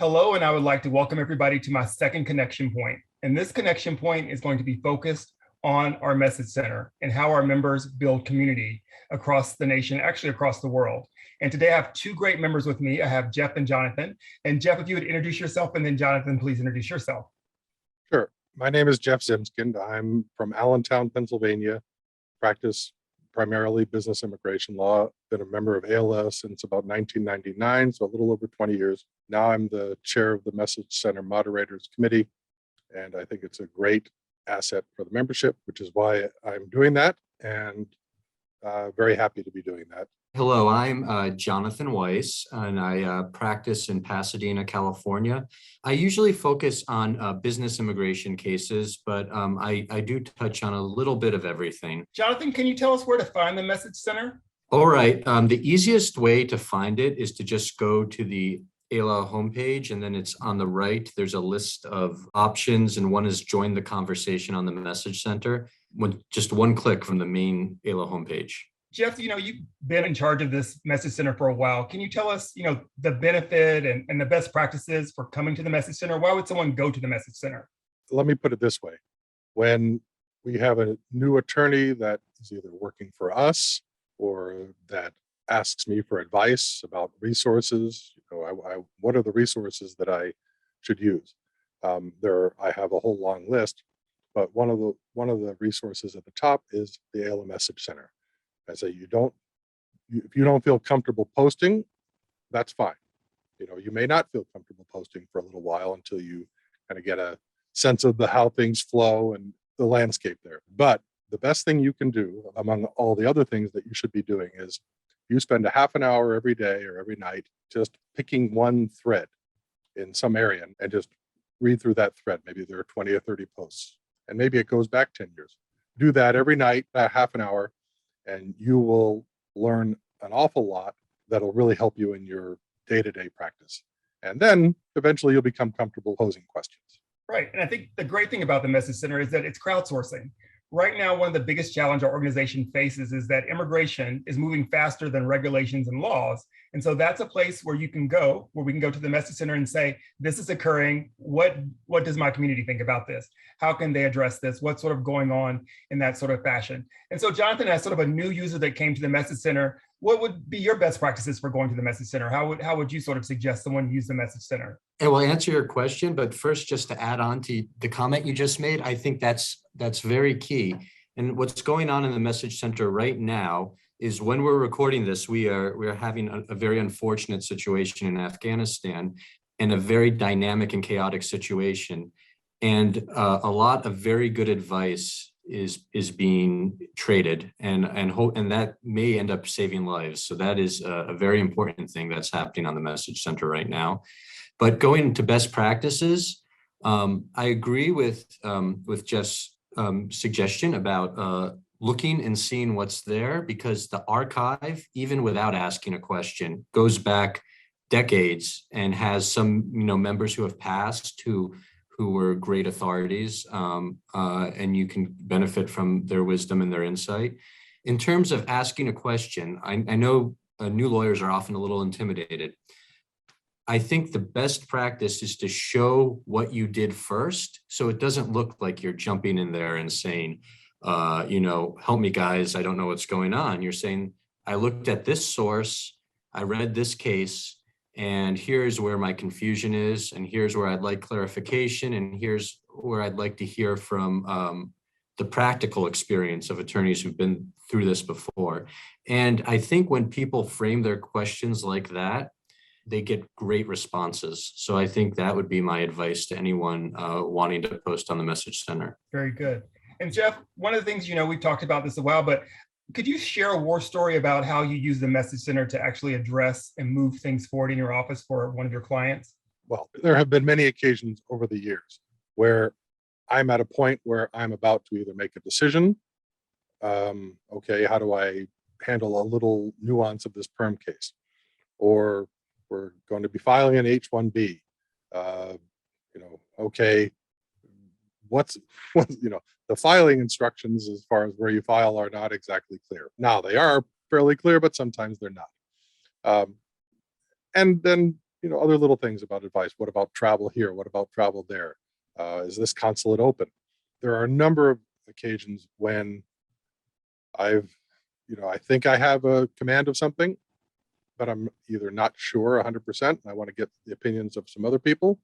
Hello, and I would like to welcome everybody to my second connection point. And this connection point is going to be focused on our message center and how our members build community across the nation, actually across the world. And today I have two great members with me. I have Jeff and Jonathan. And Jeff, if you would introduce yourself, and then Jonathan, please introduce yourself. Sure. My name is Jeff Zimskind. I'm from Allentown, Pennsylvania, practice primarily business immigration law. Been a member of AILA since about 1999, so a little over 20 years. Now I'm the chair of the Message Center Moderators Committee, and I think it's a great asset for the membership, which is why I'm doing that, and very happy to be doing that. Hello, I'm Jonathan Weiss, and I practice in Pasadena, California. I usually focus on business immigration cases, but I do touch on a little bit of everything. Jonathan, can you tell us where to find the Message Center? All right. The easiest way to find it is to just go to the AILA homepage, and then it's on the right. There's a list of options, and one is join the conversation on the Message Center. Just one click from the main AILA homepage. Jeff, you've been in charge of this Message Center for a while. Can you tell us, the benefit and the best practices for coming to the Message Center? Why would someone go to the Message Center? Let me put it this way. When we have a new attorney that is either working for us or that asks me for advice about resources, what are the resources that I should use? I have a whole long list, but one of the resources at the top is the AILA Message Center. I say if you don't feel comfortable posting, that's fine. You may not feel comfortable posting for a little while until you kind of get a sense of how things flow and the landscape there. But the best thing you can do, among all the other things that you should be doing, is you spend a half an hour every day or every night just picking one thread in some area and just read through that thread. Maybe there are 20 or 30 posts, and maybe it goes back 10 years. Do that every night, that half an hour, and you will learn an awful lot that'll really help you in your day-to-day practice. And then eventually you'll become comfortable posing questions. Right. And I think the great thing about the Message Center is that it's crowdsourcing. Right now, one of the biggest challenges our organization faces is that immigration is moving faster than regulations and laws. And so that's a place where we can go to the Message Center and say, this is occurring. What does my community think about this? How can they address this? What's sort of going on in that sort of fashion? And so Jonathan, as sort of a new user that came to the Message Center, what would be your best practices for going to the Message Center? How would you sort of suggest someone use the Message Center? I will answer your question, but first, just to add on to the comment you just made, I think that's very key. And what's going on in the Message Center right now is, when we're recording this, we are having a very unfortunate situation in Afghanistan, and a very dynamic and chaotic situation. And a lot of very good advice is being traded, and that may end up saving lives. So that is a very important thing that's happening on the Message Center right now. But going to best practices, I agree with Jeff's suggestion about looking and seeing what's there, because the archive, even without asking a question, goes back decades and has some members who have passed who were great authorities, and you can benefit from their wisdom and their insight. In terms of asking a question, I know new lawyers are often a little intimidated. I think the best practice is to show what you did first, so it doesn't look like you're jumping in there and saying, help me guys, I don't know what's going on. You're saying, I looked at this source, I read this case, and here's where my confusion is, and here's where I'd like clarification, and here's where I'd like to hear from the practical experience of attorneys who've been through this before. And I think when people frame their questions like that, they get great responses. So I think that would be my advice to anyone wanting to post on the Message Center. Very good. And Jeff, one of the things, we've talked about this a while, but could you share a war story about how you use the Message Center to actually address and move things forward in your office for one of your clients? Well, there have been many occasions over the years where I'm at a point where I'm about to either make a decision. Okay, how do I handle a little nuance of this perm case? Or we're going to be filing an H-1B. Okay, what's the filing instructions as far as where you file are not exactly clear. Now, they are fairly clear, but sometimes they're not. And then other little things about advice. What about travel here? What about travel there? Is this consulate open? There are a number of occasions when I think I have a command of something, but I'm either not sure 100%, and I want to get the opinions of some other people,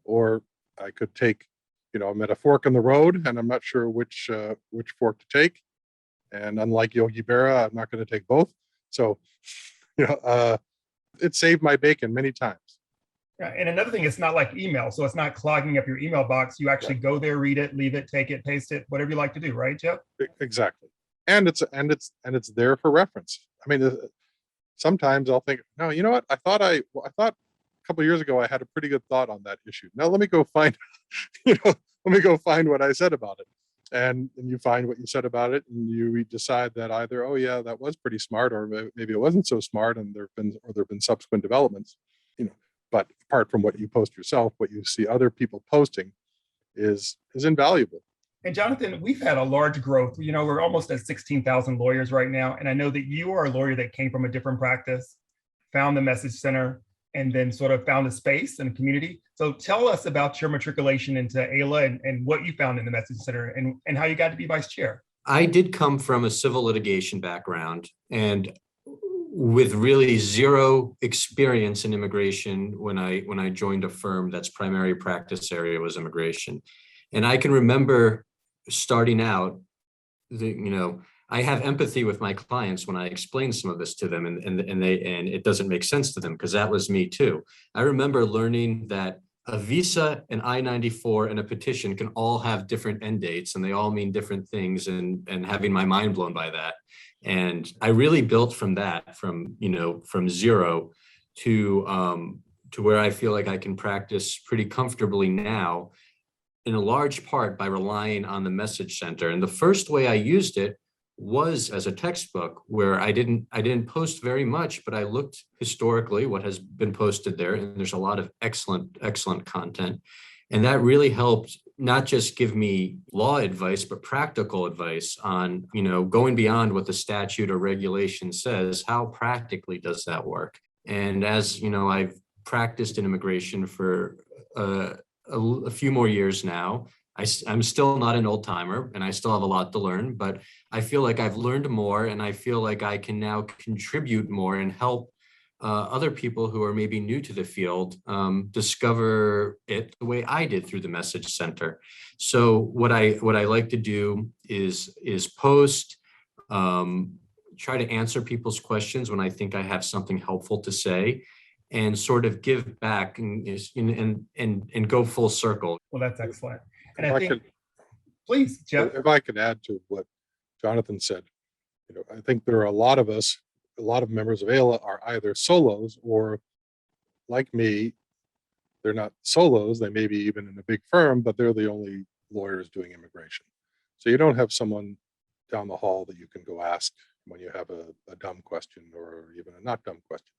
or I could take, I'm at a fork in the road and I'm not sure which fork to take. And unlike Yogi Berra, I'm not going to take both. So, it saved my bacon many times. Yeah, and another thing, it's not like email, so it's not clogging up your email box. You actually go there, read it, leave it, take it, paste it, whatever you like to do, right, Jeff? Exactly, and it's there for reference. I mean, sometimes I'll think, no, you know what? I thought a couple of years ago I had a pretty good thought on that issue. Now let me go find, let me go find what I said about it, and you find what you said about it, and you decide that either, oh yeah, that was pretty smart, or maybe it wasn't so smart, and there've been subsequent developments. But apart from what you post yourself, what you see other people posting is invaluable. And Jonathan, we've had a large growth. We're almost at 16,000 lawyers right now. And I know that you are a lawyer that came from a different practice, found the Message Center, and then sort of found a space and a community. So tell us about your matriculation into AILA and what you found in the Message Center and how you got to be vice chair. I did come from a civil litigation background and with really zero experience in immigration when I joined a firm that's primary practice area was immigration. And I can remember starting out, I have empathy with my clients when I explain some of this to them, and it doesn't make sense to them because that was me too. I remember learning that a visa, an I-94, and a petition can all have different end dates, and they all mean different things, and having my mind blown by that. And I really built from that, from zero to where I feel like I can practice pretty comfortably now, in a large part by relying on the Message Center. And the first way I used it was as a textbook, where I didn't post very much, but I looked historically what has been posted there, and there's a lot of excellent content. And that really helped not just give me law advice, but practical advice on, going beyond what the statute or regulation says. How practically does that work? And as I've practiced in immigration for a few more years now, I'm still not an old timer and I still have a lot to learn, but I feel like I've learned more, and I feel like I can now contribute more and help other people who are maybe new to the field discover it the way I did through the Message Center. So what I like to do is post, try to answer people's questions when I think I have something helpful to say, and sort of give back and go full circle. Well, that's excellent. And please, Jeff. If I could add to what Jonathan said, I think there are a lot of members of AILA are either solos or, like me, they're not solos. They may be even in a big firm, but they're the only lawyers doing immigration. So you don't have someone down the hall that you can go ask when you have a dumb question or even a not dumb question.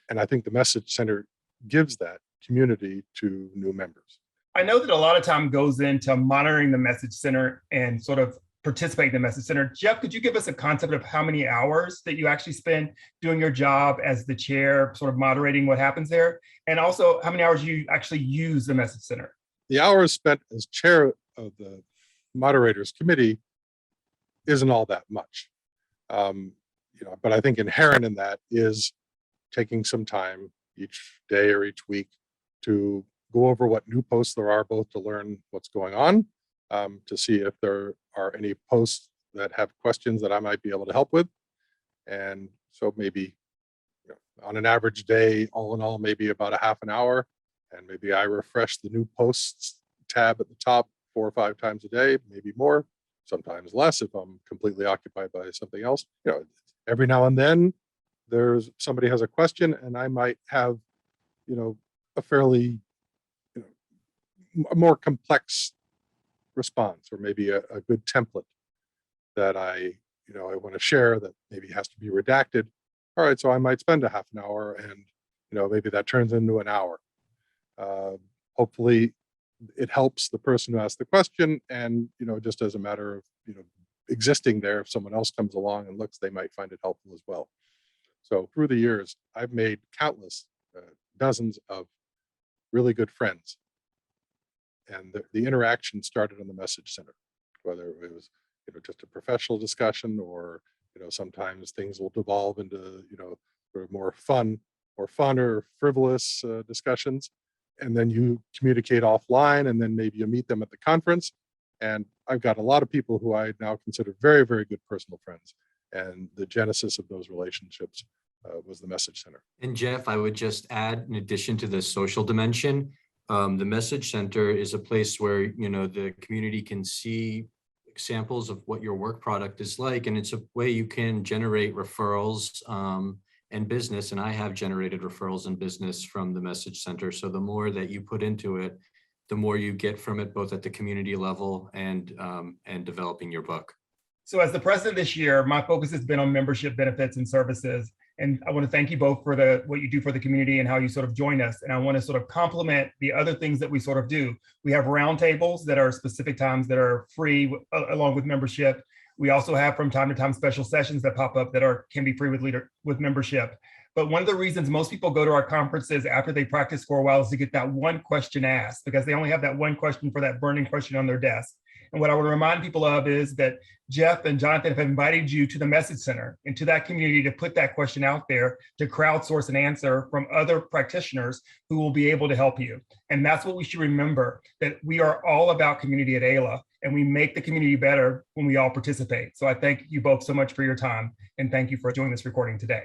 And I think the Message Center gives that community to new members. I know that a lot of time goes into monitoring the Message Center and sort of participate in the Message Center. Jeff, could you give us a concept of how many hours that you actually spend doing your job as the chair, sort of moderating what happens there? And also how many hours you actually use the Message Center? The hours spent as chair of the moderators committee isn't all that much. But I think inherent in that is taking some time each day or each week to go over what new posts there are, both to learn what's going on, to see if there are any posts that have questions that I might be able to help with. And so maybe on an average day, all in all, maybe about a half an hour, and maybe I refresh the new posts tab at the top 4 or 5 times a day, maybe more, sometimes less if I'm completely occupied by something else. Every now and then there's somebody has a question, and I might have a fairly a more complex response, or maybe a good template that I want to share that maybe has to be redacted. All right, so I might spend a half an hour, and maybe that turns into an hour. Hopefully it helps the person who asked the question, and just as a matter of existing there, if someone else comes along and looks, they might find it helpful as well. So through the years, I've made countless dozens of really good friends. And the interaction started in the message center, whether it was, just a professional discussion, or, sometimes things will devolve into, sort of more fun or frivolous discussions. And then you communicate offline, and then maybe you meet them at the conference. And I've got a lot of people who I now consider very, very good personal friends. And the genesis of those relationships was the message center. And Jeff, I would just add, in addition to the social dimension, the message center is a place where, the community can see examples of what your work product is like. And it's a way you can generate referrals and business. And I have generated referrals and business from the message center. So the more that you put into it, the more you get from it, both at the community level and developing your book. So as the president this year, my focus has been on membership benefits and services. And I want to thank you both for what you do for the community and how you sort of join us. And I want to sort of complement the other things that we sort of do. We have roundtables that are specific times that are free along with membership. We also have from time to time special sessions that pop up that can be free with membership. But one of the reasons most people go to our conferences after they practice for a while is to get that one question asked, because they only have that one question for that burning question on their desk. And what I would remind people of is that Jeff and Jonathan have invited you to the Message Center and to that community to put that question out there, to crowdsource an answer from other practitioners who will be able to help you. And that's what we should remember, that we are all about community at AILA, and we make the community better when we all participate. So I thank you both so much for your time, and thank you for joining this recording today.